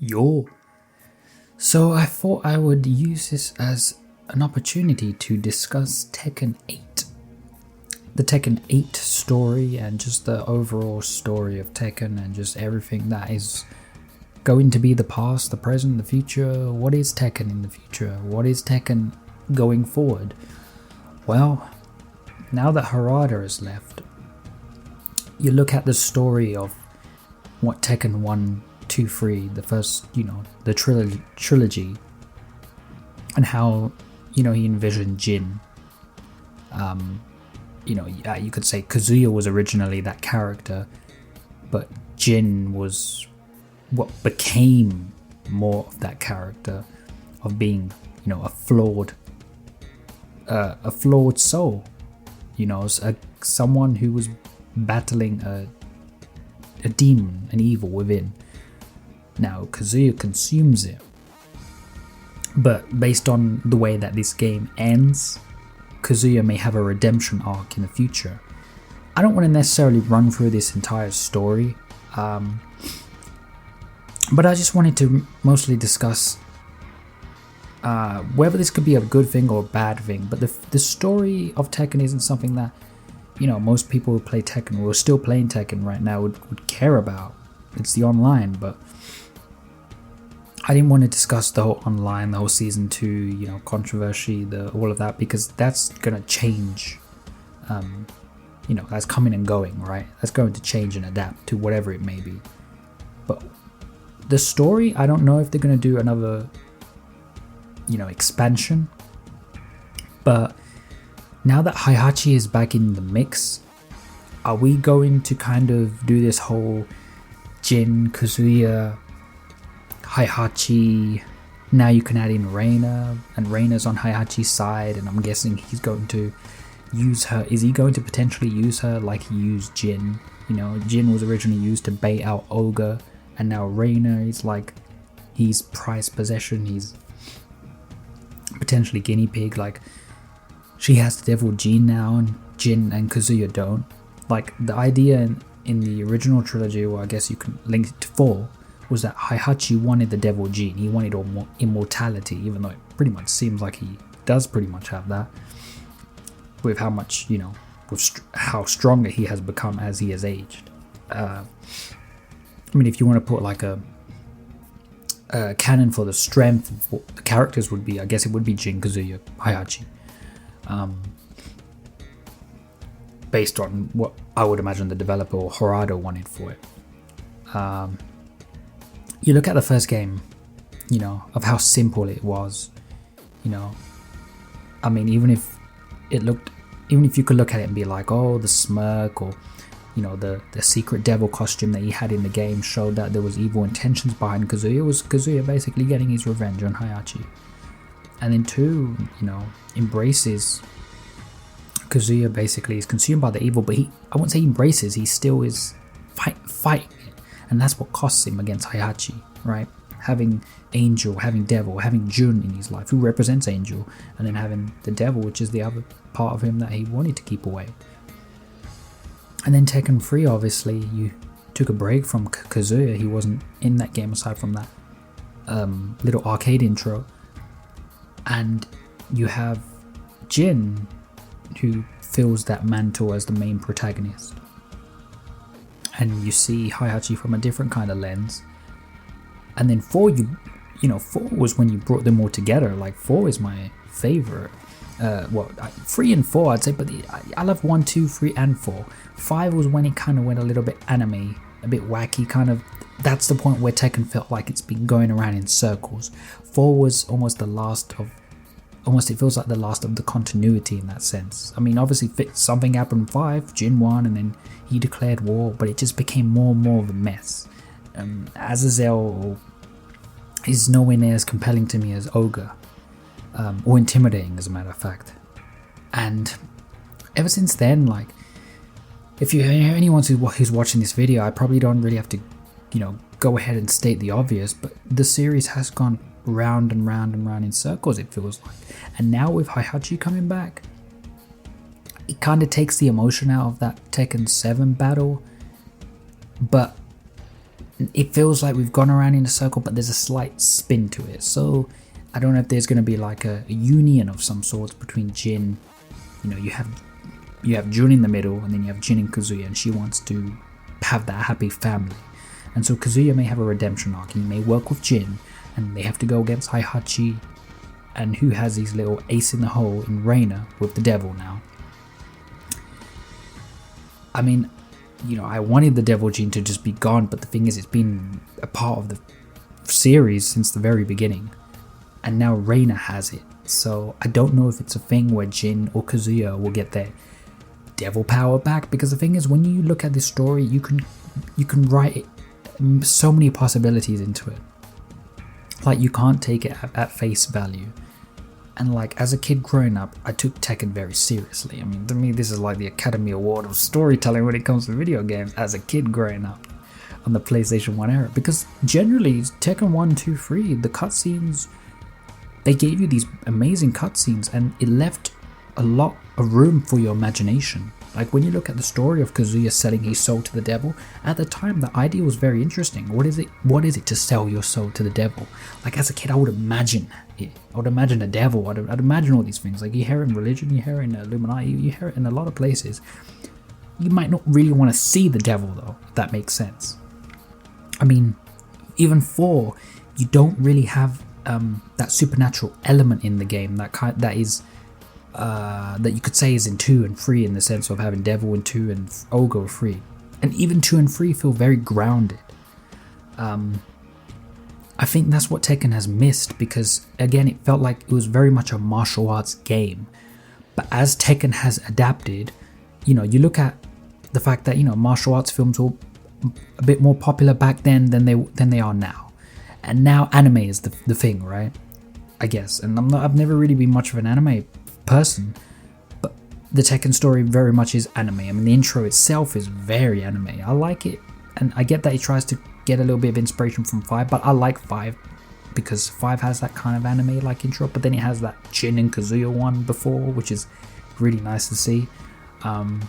Yo. So I thought I would use this as an opportunity to discuss Tekken 8. The Tekken 8 story and just the overall story of Tekken and just everything that is going to be the past, the present, the future. What is Tekken in the future? What is Tekken going forward? Well, now that Harada is left, you look at the story of what Tekken 1, 2, 3, the first, the trilogy, and how, he envisioned Jin. You could say Kazuya was originally that character, but Jin was what became more of that character of being, a flawed soul, someone who was battling a demon, an evil within. Now Kazuya consumes it, but based on the way that this game ends, Kazuya may have a redemption arc in the future. I don't want to necessarily run through this entire story, but I just wanted to mostly discuss whether this could be a good thing or a bad thing. But the story of Tekken isn't something that most people who play Tekken or are still playing Tekken right now would care about. It's the online, but I didn't want to discuss the whole online, the whole season 2, controversy, all of that, because that's gonna change. That's coming and going, right? That's going to change and adapt to whatever it may be. But the story, I don't know if they're gonna do another, expansion. But now that Heihachi is back in the mix, are we going to kind of do this whole Jin, Kazuya, Heihachi, now you can add in Reina, and Reina's on Heihachi's side, and I'm guessing he's going to use her. Is he going to potentially use her like he used Jin? Jin was originally used to bait out Ogre, and now Reina is like, he's prized possession, he's potentially guinea pig. Like, she has the devil gene now, and Jin and Kazuya don't. Like, the idea in the original trilogy, or I guess you can link it to 4, was that Heihachi wanted the devil gene. He wanted immortality, even though it pretty much seems like he does pretty much have that, with how much, with how stronger he has become as he has aged. If you want to put like a canon for the strength of what the characters would be, I guess it would be Jin, Kazuya, Heihachi. Based on what I would imagine the developer or Harada wanted for it. You look at the first game, of how simple it was, even if you could look at it and be like, oh, the smirk, or, the secret devil costume that he had in the game showed that there was evil intentions behind Kazuya, was Kazuya basically getting his revenge on Heihachi. And then 2, embraces Kazuya basically is consumed by the evil, but I wouldn't say he embraces, he still is fighting it. And that's what costs him against Heihachi, right? Having Angel, having Devil, having Jun in his life, who represents Angel, and then having the Devil, which is the other part of him that he wanted to keep away. And then Tekken 3, obviously, you took a break from Kazuya. He wasn't in that game aside from that little arcade intro. And you have Jin, who fills that mantle as the main protagonist. And you see Heihachi from a different kind of lens. And then 4, 4 was when you brought them all together. Like, 4 is my favorite. 3 and 4 I'd say, but I love 1, 2, 3 and 4. 5 was when it kind of went a little bit anime, a bit wacky, kind of. That's the point where Tekken felt like it's been going around in circles. 4 was almost it feels like the last of the continuity in that sense. Obviously something happened in 5, Jin won, and then he declared war, but it just became more and more of a mess. Azazel is nowhere near as compelling to me as Ogre, or intimidating as a matter of fact. And ever since then, like, if you anyone who's watching this video, I probably don't really have to, go ahead and state the obvious, but the series has gone round and round and round in circles, it feels like. And now with Heihachi coming back, it kind of takes the emotion out of that Tekken 7 battle, but it feels like we've gone around in a circle, but there's a slight spin to it. So I don't know if there's going to be like a union of some sorts between Jin. You know, you have Jun in the middle, and then you have Jin and Kazuya, and she wants to have that happy family. And so Kazuya may have a redemption arc. He may work with Jin, and they have to go against Heihachi, and who has his little ace in the hole in Reina with the devil now. I mean, you know, I wanted the devil gene to just be gone, but the thing is, it's been a part of the series since the very beginning, and now Reina has it. So I don't know if it's a thing where Jin or Kazuya will get their devil power back, because the thing is, when you look at this story, you can write so many possibilities into it. Like, you can't take it at face value. And like, as a kid growing up, I took Tekken very seriously. I mean, to me, this is like the Academy Award of storytelling when it comes to video games as a kid growing up on the PlayStation 1 era. Because generally, Tekken 1, 2, 3, the cutscenes, they gave you these amazing cutscenes, and it left a lot of room for your imagination. Like, when you look at the story of Kazuya selling his soul to the devil, at the time the idea was very interesting. What is it to sell your soul to the devil? Like, as a kid, I would imagine it. I would imagine a devil. I'd imagine all these things. Like, you hear it in religion, you hear it in Illuminati, you hear it in a lot of places. You might not really want to see the devil, though, if that makes sense. I mean, even 4, you don't really have that supernatural element in the game that you could say is in 2 and 3, in the sense of having devil in 2 and ogre 3. And even 2 and 3 feel very grounded. I think that's what Tekken has missed, because again, it felt like it was very much a martial arts game. But as Tekken has adapted, you know, you look at the fact that, you know, martial arts films were a bit more popular back then than they are now. And now anime is the thing, right? I guess. And I've never really been much of an anime person, but the Tekken story very much is anime. I mean, the intro itself is very anime. I like it, and I get that it tries to get a little bit of inspiration from 5, but I like 5 because 5 has that kind of anime like intro, but then it has that Jin and Kazuya one before, which is really nice to see. And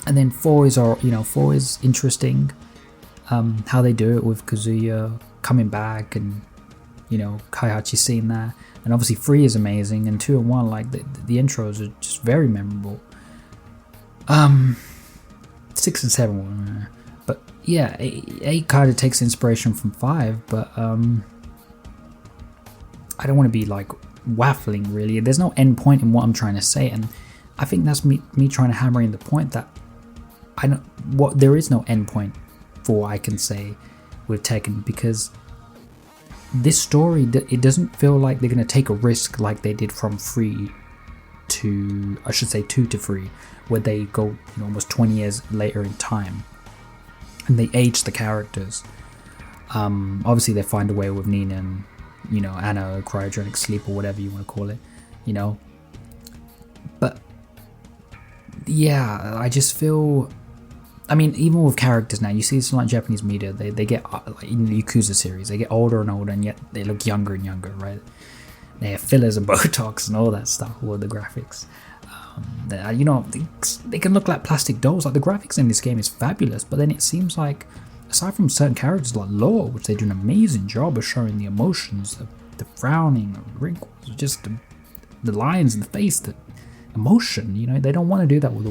then 4 is interesting, how they do it with Kazuya coming back, and you know, Kaihachi seeing that. And obviously 3 is amazing, and 2 and 1, like the intros are just very memorable. 6 and 7 but yeah, 8 kind of takes inspiration from 5, but I don't want to be like waffling really. There's no end point in what I'm trying to say, and I think that's me trying to hammer in the point that there is no end point for what I can say with Tekken, because this story, it doesn't feel like they're going to take a risk like they did from 3 to, I should say 2 to 3, where they go, you know, almost 20 years later in time, and they age the characters. Obviously they find a way with Nina and, you know, Anna, cryogenic sleep, or whatever you want to call it, you know. But yeah, I just feel, I mean, even with characters now, you see this in like Japanese media, they get, like in the Yakuza series, they get older and older, and yet they look younger and younger, right? They have fillers and Botox and all that stuff with the graphics. You know, they can look like plastic dolls. Like, the graphics in this game is fabulous, but then it seems like, aside from certain characters like Law, which they do an amazing job of showing the emotions, the frowning, the wrinkles, just the lines in the face, the emotion, you know, they don't want to do that with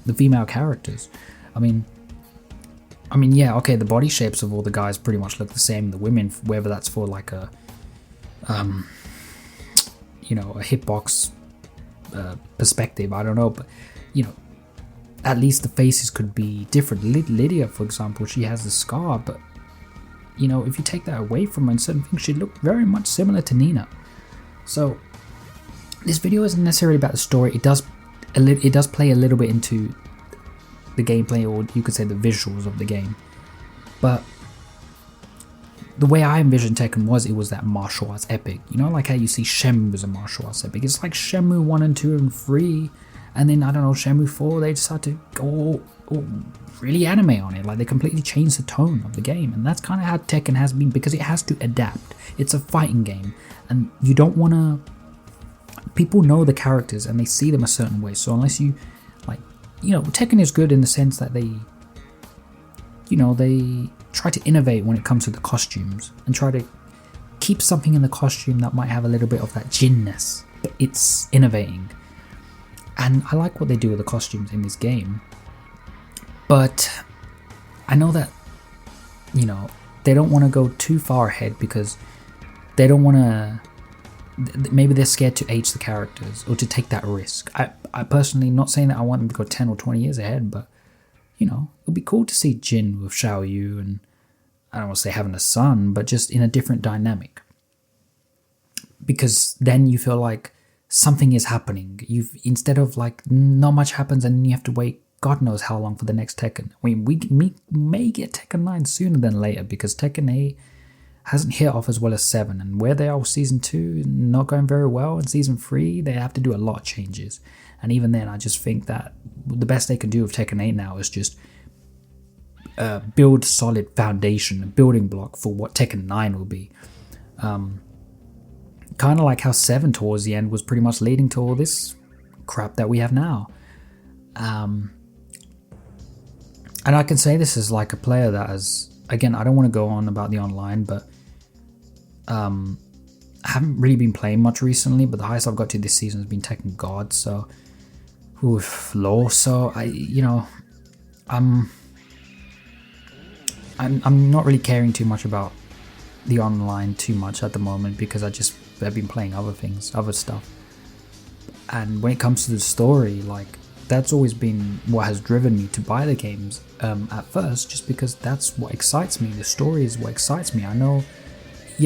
the female characters. I mean, yeah, okay, the body shapes of all the guys pretty much look the same. The women, whether that's for like a, you know, a hitbox perspective, I don't know, but you know, at least the faces could be different. Lydia, for example, she has the scar, but you know, if you take that away from her in certain things, she looked very much similar to Nina. So this video isn't necessarily about the story. It does play a little bit into the gameplay, or you could say the visuals of the game, but the way I envisioned Tekken was that martial arts epic, you know, like how you see Shenmue as a martial arts epic. It's like Shenmue 1 and 2 and 3, and then I don't know, Shenmue 4, they decided to go all really anime on it, like they completely changed the tone of the game. And that's kind of how Tekken has been, because it has to adapt. It's a fighting game, and you don't want to, people know the characters and they see them a certain way, so unless you, like, you know, Tekken is good in the sense that they, you know, they try to innovate when it comes to the costumes and try to keep something in the costume that might have a little bit of that jinness, but it's innovating. And I like what they do with the costumes in this game. But I know that, you know, they don't want to go too far ahead because they don't want to, maybe they're scared to age the characters or to take that risk. I personally, not saying that I want them to go 10 or 20 years ahead, but, you know, it would be cool to see Jin with Xiao Yu and, I don't want to say having a son, but just in a different dynamic. Because then you feel like something is happening. Instead of like not much happens and you have to wait God knows how long for the next Tekken. I mean, we may get Tekken 9 sooner than later because Tekken 8 hasn't hit off as well as 7, and where they are with Season 2 not going very well, and Season 3 they have to do a lot of changes. And even then, I just think that the best they can do with Tekken 8 now is just build solid foundation, a building block for what Tekken 9 will be. Kind of like how 7 towards the end was pretty much leading to all this crap that we have now. And I can say this as like a player that has, again, I don't want to go on about the online, but I haven't really been playing much recently, but the highest I've got to this season has been Tekken God, so with lore, so I'm not really caring too much about the online too much at the moment because I've been playing other things, other stuff. And when it comes to the story, like, that's always been what has driven me to buy the games at first, just because that's what excites me. The story is what excites me. I know,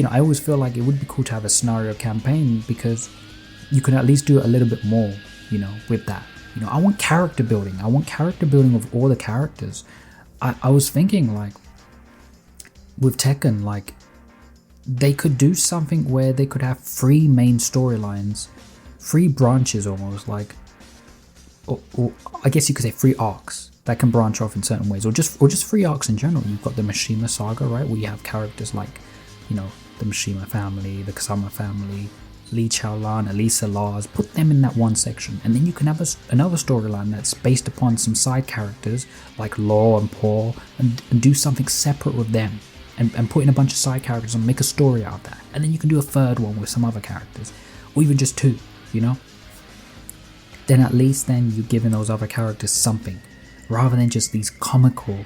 I always feel like it would be cool to have a scenario campaign because you can at least do it a little bit more, with that. I want character building. I want character building of all the characters. I was thinking, like, with Tekken, like, they could do something where they could have 3 main storylines, 3 branches almost, like, or I guess you could say 3 arcs that can branch off in certain ways, or just 3 arcs in general. You've got the Mishima saga, right, where you have characters like, the Mishima family, the Kasama family, Li Chaolan, Elisa Lars, put them in that one section, and then you can have another storyline that's based upon some side characters like Law and Paul, and do something separate with them, and put in a bunch of side characters and make a story out of that, and then you can do a third one with some other characters, or even just 2, then at least then you're giving those other characters something, rather than just these comical,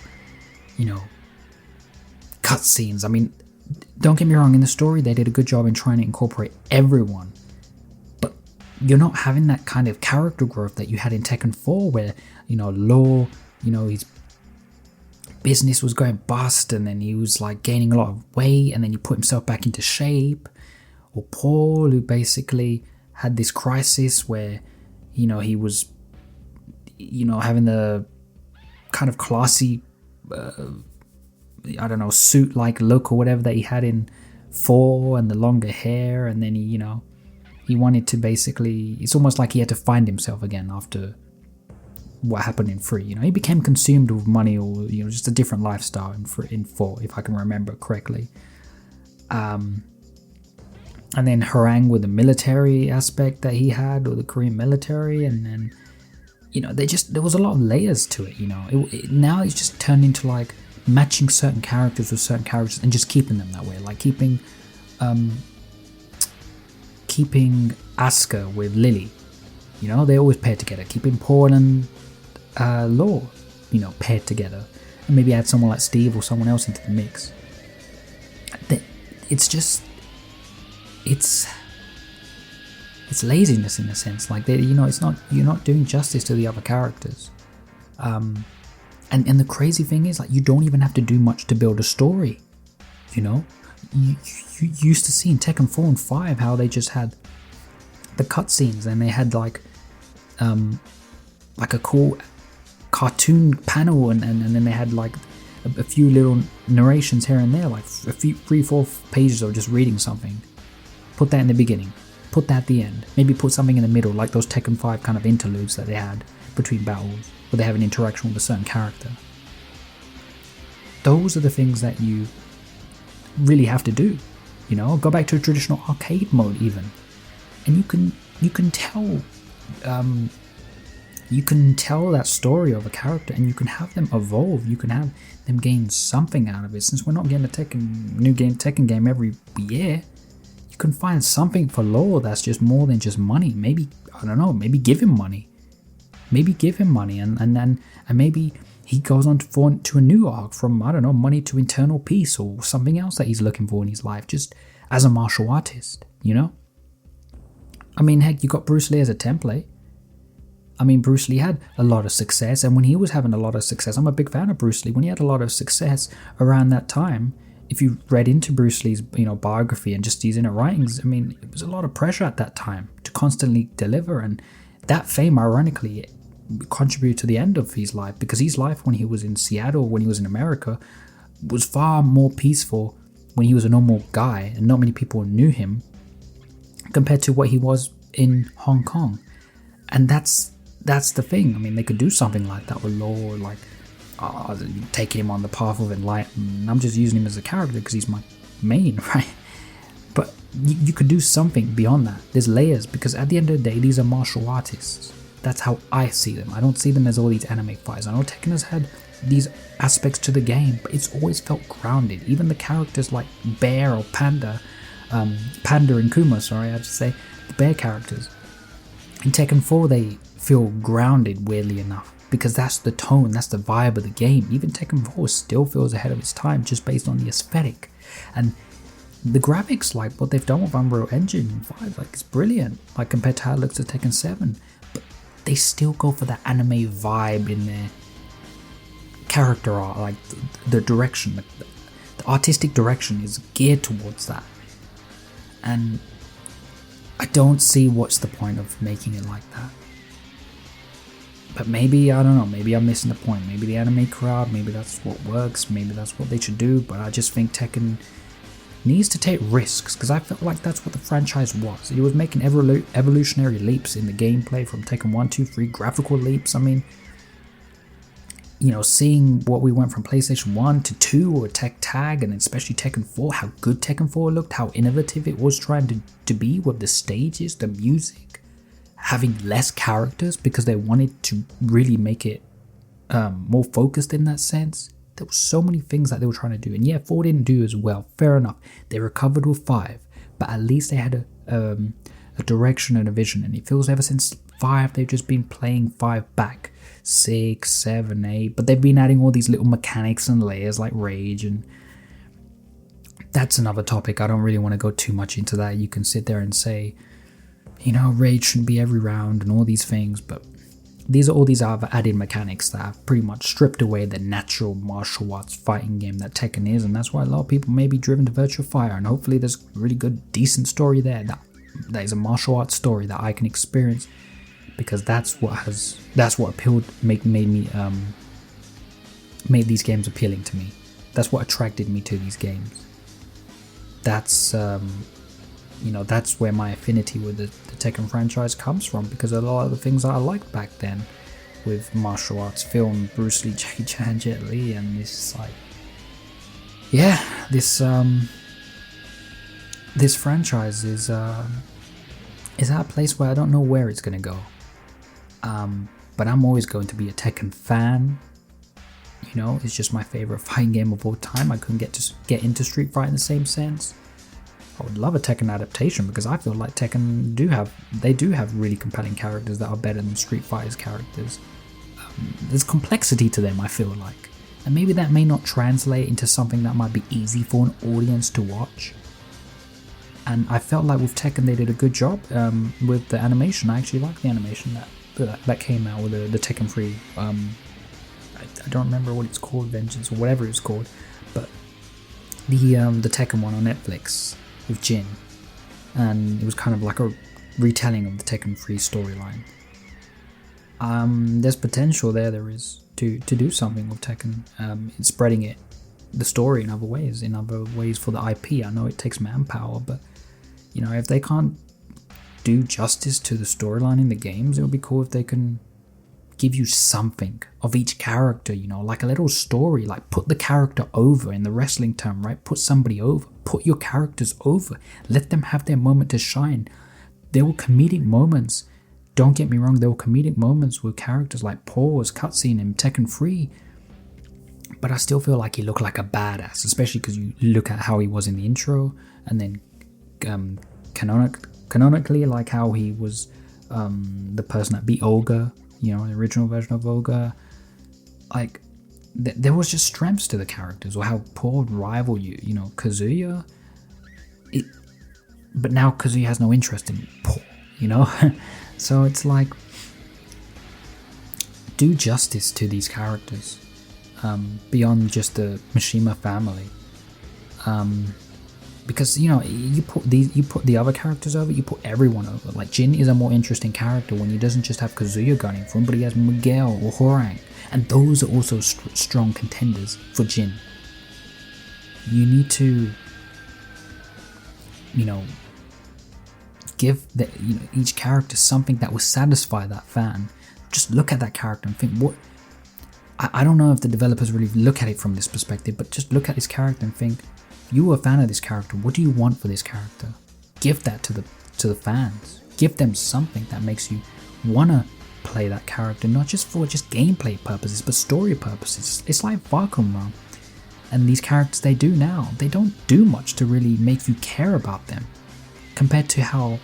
cutscenes. I mean, don't get me wrong, in the story they did a good job in trying to incorporate everyone, but you're not having that kind of character growth that you had in Tekken 4 where, Law, his business was going bust and then he was like gaining a lot of weight and then he put himself back into shape, or Paul, who basically had this crisis where he was, having the kind of classy, suit-like look or whatever that he had in 4, and the longer hair, and then he wanted to basically, it's almost like he had to find himself again after what happened in 3. He became consumed with money, or just a different lifestyle in 4, if I can remember correctly. And then Harang with the military aspect that he had, or the Korean military, and then there was a lot of layers to it. Now it's just turned into like matching certain characters with certain characters and just keeping them that way, like keeping Asuka with Lily. They always pair together. Keeping Paul and Law, paired together, and maybe add someone like Steve or someone else into the mix. It's just. It's laziness in a sense, like it's not, you're not doing justice to the other characters, and the crazy thing is, like, you don't even have to do much to build a story. You used to see in Tekken 4 and 5 how they just had the cutscenes and they had like a cool cartoon panel and then they had like a few little narrations here and there, like a few 3-4 pages of just reading something. Put that in the beginning, put that at the end, maybe put something in the middle, like those Tekken 5 kind of interludes that they had between battles, where they have an interaction with a certain character. Those are the things that you really have to do. Go back to a traditional arcade mode even, and you can tell you can tell that story of a character and you can have them evolve. You can have them gain something out of it. Since we're not getting a Tekken game every year, you can find something for lore that's just more than just money. Maybe, I don't know, maybe give him money. Maybe give him money and maybe he goes on to a new arc from, I don't know, money to internal peace or something else that he's looking for in his life, just as a martial artist, you know? I mean, heck, you got Bruce Lee as a template. I mean, Bruce Lee had a lot of success, and when he was having a lot of success, I'm a big fan of Bruce Lee. When he had a lot of success around that time, if you read into Bruce Lee's, biography and just his inner writings, I mean, it was a lot of pressure at that time to constantly deliver, and that fame, ironically, contributed to the end of his life, because his life when he was in Seattle, when he was in America, was far more peaceful when he was a normal guy and not many people knew him compared to what he was in Hong Kong. And that's the thing. I mean, they could do something like that with lore, like taking him on the path of enlightenment. I'm just using him as a character because he's my main, right? But you could do something beyond that. There's layers, because at the end of the day, these are martial artists. That's how I see them. I don't see them as all these anime fighters. I know Tekken has had these aspects to the game, but it's always felt grounded. Even the characters like Bear or Panda and Kuma, sorry, I have to say, the bear characters. In Tekken 4, they feel grounded, weirdly enough, because that's the tone, that's the vibe of the game. Even Tekken 4 still feels ahead of its time just based on the aesthetic. And the graphics, like what they've done with Unreal Engine 5, like it's brilliant, like compared to how it looks at Tekken 7. But they still go for that anime vibe in their character art, like the direction, the artistic direction is geared towards that. And I don't see what's the point of making it like that. But maybe, I don't know, maybe I'm missing the point. Maybe the anime crowd, maybe that's what works, maybe that's what they should do. But I just think Tekken needs to take risks, because I felt like that's what the franchise was. It was making evolutionary leaps in the gameplay from Tekken 1, 2, 3, graphical leaps. I mean, seeing what we went from PlayStation 1 to 2 or Tag, and especially Tekken 4, how good Tekken 4 looked, how innovative it was trying to be with the stages, the music, having less characters because they wanted to really make it more focused in that sense. There were so many things that they were trying to do, and yeah, 4 didn't do as well, fair enough. They recovered with 5, but at least they had a direction and a vision, and it feels ever since 5 they've just been playing 5 back. 6, 7, 8, but they've been adding all these little mechanics and layers like rage, and that's another topic. I don't really want to go too much into that. You can sit there and say, rage shouldn't be every round and all these things, but these are all these other added mechanics that have pretty much stripped away the natural martial arts fighting game that Tekken is, and that's why a lot of people may be driven to Virtua Fire, and hopefully there's a really good, decent story there that is a martial arts story that I can experience, because that's what appealed, made these games appealing to me. That's what attracted me to these games. That's that's where my affinity with the Tekken franchise comes from, because a lot of the things that I liked back then with martial arts film, Bruce Lee, Jackie Chan, Jet Li, and it's like, yeah, this franchise is at a place where I don't know where it's gonna go. But I'm always going to be a Tekken fan. It's just my favorite fighting game of all time. I couldn't get into Street Fighter in the same sense. I would love a Tekken adaptation, because I feel like Tekken do have really compelling characters that are better than Street Fighter's characters. There's complexity to them, I feel like, and maybe that may not translate into something that might be easy for an audience to watch. And I felt like with Tekken they did a good job with the animation. I actually like the animation that came out with the Tekken 3. I don't remember what it's called, Vengeance or whatever it's called, but the Tekken one on Netflix with Jin, and it was kind of like a retelling of the Tekken 3 storyline. There's potential there is to do something with Tekken, in spreading the story in other ways for the IP. I know it takes manpower, but if they can't do justice to the storyline in the games, it would be cool if they can give you something of each character, like a little story, like put the character over in the wrestling term, right? Put somebody over, put your characters over, let them have their moment to shine. There were comedic moments don't get me wrong, there were comedic moments with characters like Paul's cutscene in Tekken 3, but I still feel like he looked like a badass, especially because you look at how he was in the intro, and then canonically, like how he was the person that beat Olga, the original version of Olga. Like, there was just strengths to the characters, or how Paul would rival Kazuya. But now Kazuya has no interest in Paul, So it's like, do justice to these characters, beyond just the Mishima family. Because you put the other characters over, you put everyone over. Like, Jin is a more interesting character when he doesn't just have Kazuya gunning for him, but he has Miguel or Horang, and those are also strong contenders for Jin. You need to, give each character something that will satisfy that fan. Just look at that character and think, what? I don't know if the developers really look at it from this perspective, but just look at this character and think, if you were a fan of this character, what do you want for this character? Give that to the fans. Give them something that makes you wanna play that character, not just for gameplay purposes, but story purposes. It's like Far Cry, and these characters they do now. They don't do much to really make you care about them, compared to how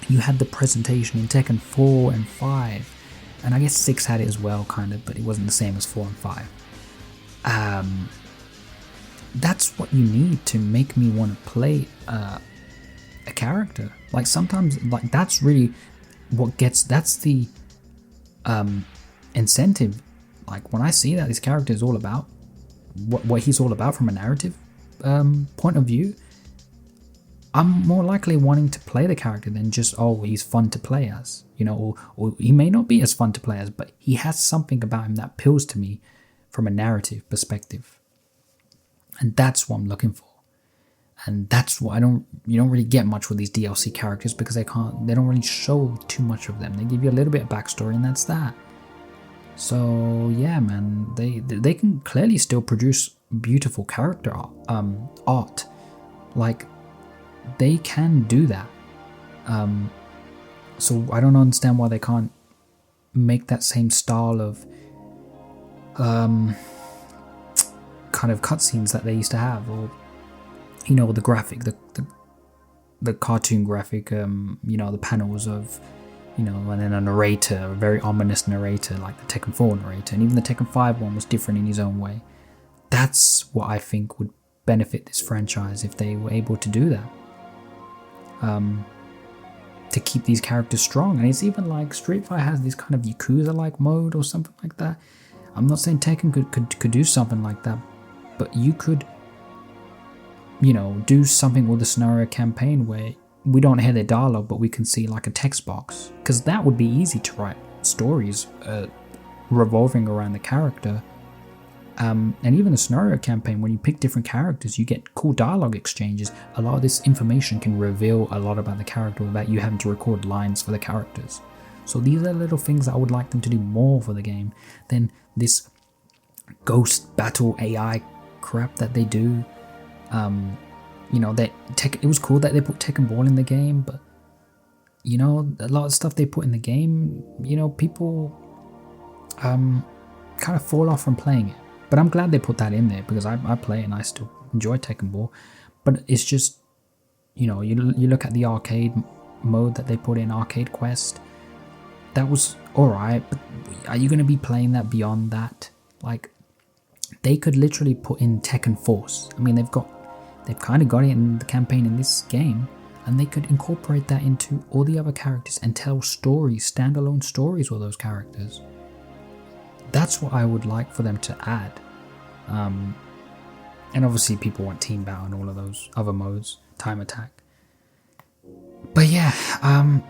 you had the presentation in Tekken 4 and 5, and I guess 6 had it as well, kind of, but it wasn't the same as 4 and 5. That's what you need to make me want to play a character. Like, sometimes, like, that's really that's the incentive. Like, when I see that this character is all about what he's all about from a narrative point of view, I'm more likely wanting to play the character than just, he's fun to play as, or he may not be as fun to play as, but he has something about him that appeals to me from a narrative perspective. And that's what I'm looking for. And that's what you don't really get much with these DLC characters, because they don't really show too much of them. They give you a little bit of backstory, and that's that. So yeah, man, they can clearly still produce beautiful character art. Like, they can do that. So I don't understand why they can't make that same style of kind of cutscenes that they used to have, or the graphic, the cartoon graphic, the panels of, and then a narrator, a very ominous narrator like the Tekken 4 narrator, and even the Tekken 5 one was different in his own way. That's what I think would benefit this franchise if they were able to do that. To keep these characters strong. And it's even like Street Fighter has this kind of Yakuza-like mode or something like that. I'm not saying Tekken could do something like that, but you could, do something with the scenario campaign where we don't hear their dialogue, but we can see like a text box. Because that would be easy to write stories revolving around the character. And even the scenario campaign, when you pick different characters, you get cool dialogue exchanges. A lot of this information can reveal a lot about the character without you having to record lines for the characters. So these are little things I would like them to do more for the game than this ghost battle AI crap that they do. It was cool that they put Tekken Ball in the game, but a lot of stuff they put in the game, people kind of fall off from playing it. But I'm glad they put that in there, because I play it and I still enjoy Tekken Ball. But it's just, you look at the arcade mode that they put in, Arcade Quest. That was alright, but are you going to be playing that beyond that? Like, they could literally put in Tekken Force. I mean, they've kind of got it in the campaign in this game, and they could incorporate that into all the other characters and tell stories, standalone stories with those characters. That's what I would like for them to add. And obviously people want Team Battle and all of those other modes, Time Attack. But yeah, I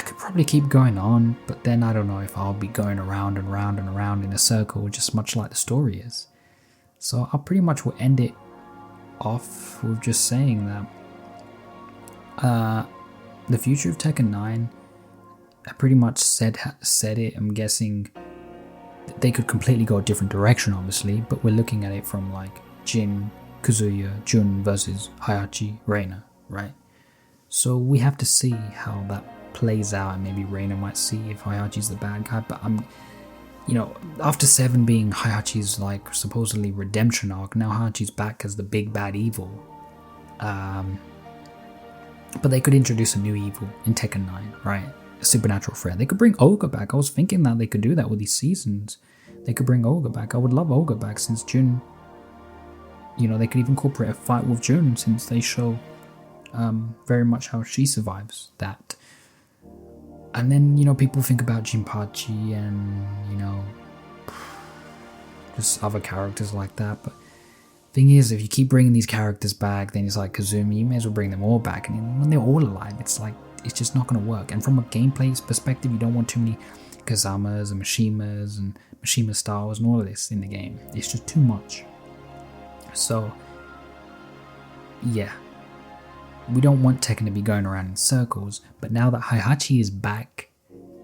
could probably keep going on, but then I don't know if I'll be going around and round and around in a circle, just much like the story is. So I pretty much will end it off with just saying that the future of Tekken 9, I pretty much said it. I'm guessing they could completely go a different direction, obviously, but we're looking at it from like Jin, Kazuya, Jun versus Hayachi, Reina, right? So we have to see how that plays out, and maybe Reina might see if Heihachi's the bad guy. But after 7 being Heihachi's like supposedly redemption arc, now Heihachi's back as the big bad evil. But they could introduce a new evil in Tekken 9, right? A supernatural threat. They could bring Olga back. I was thinking that they could do that with these seasons. They could bring Olga back. I would love Olga back since Jun. They could even incorporate a fight with Jun since they show very much how she survives that. And then, people think about Jinpachi and, just other characters like that. But thing is, if you keep bringing these characters back, then it's like Kazumi, you may as well bring them all back. And when they're all alive, it's like, it's just not going to work. And from a gameplay perspective, you don't want too many Kazamas and Mishimas and Mishima styles and all of this in the game. It's just too much. So, yeah. We don't want Tekken to be going around in circles, but now that Heihachi is back,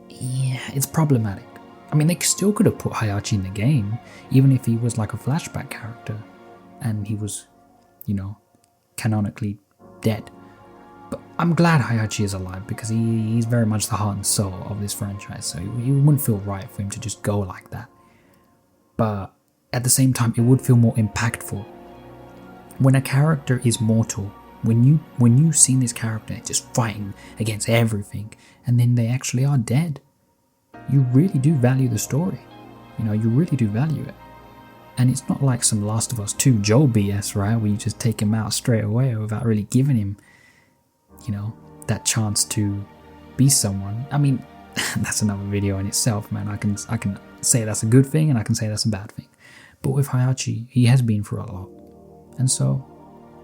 yeah, it's problematic. I mean, they still could have put Heihachi in the game, even if he was like a flashback character, and he was, canonically dead. But I'm glad Heihachi is alive, because he's very much the heart and soul of this franchise, so it wouldn't feel right for him to just go like that. But at the same time, it would feel more impactful. When a character is mortal, when you see this character just fighting against everything, and then they actually are dead, you really do value the story. You really do value it. And it's not like some Last of Us 2 Joel BS, right? Where you just take him out straight away without really giving him, that chance to be someone. I mean, that's another video in itself, man. I can say that's a good thing and I can say that's a bad thing. But with Heihachi, he has been through a lot. And so,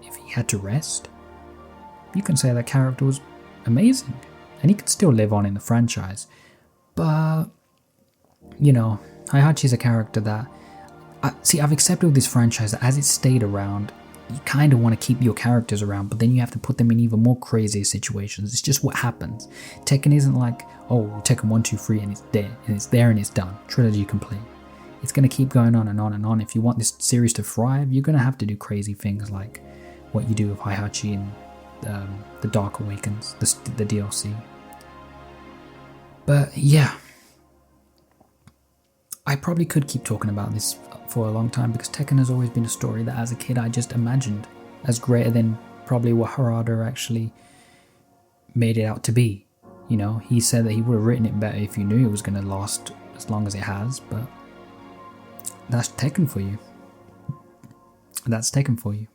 if he had to rest, you can say that character was amazing. And he could still live on in the franchise. But, Heihachi's a character that... I've accepted with this franchise that as it stayed around, you kind of want to keep your characters around, but then you have to put them in even more crazier situations. It's just what happens. Tekken isn't like, Tekken 1, 2, 3 and it's there. And it's there and it's done. Trilogy complete. It's going to keep going on and on and on. If you want this series to thrive, you're going to have to do crazy things like what you do with Heihachi and The Dark Awakens, the DLC. But yeah, I probably could keep talking about this for a long time, because Tekken has always been a story that as a kid I just imagined as greater than probably what Harada actually made it out to be. He said that he would have written it better if you knew it was going to last as long as it has, but that's Tekken for you. That's Tekken for you.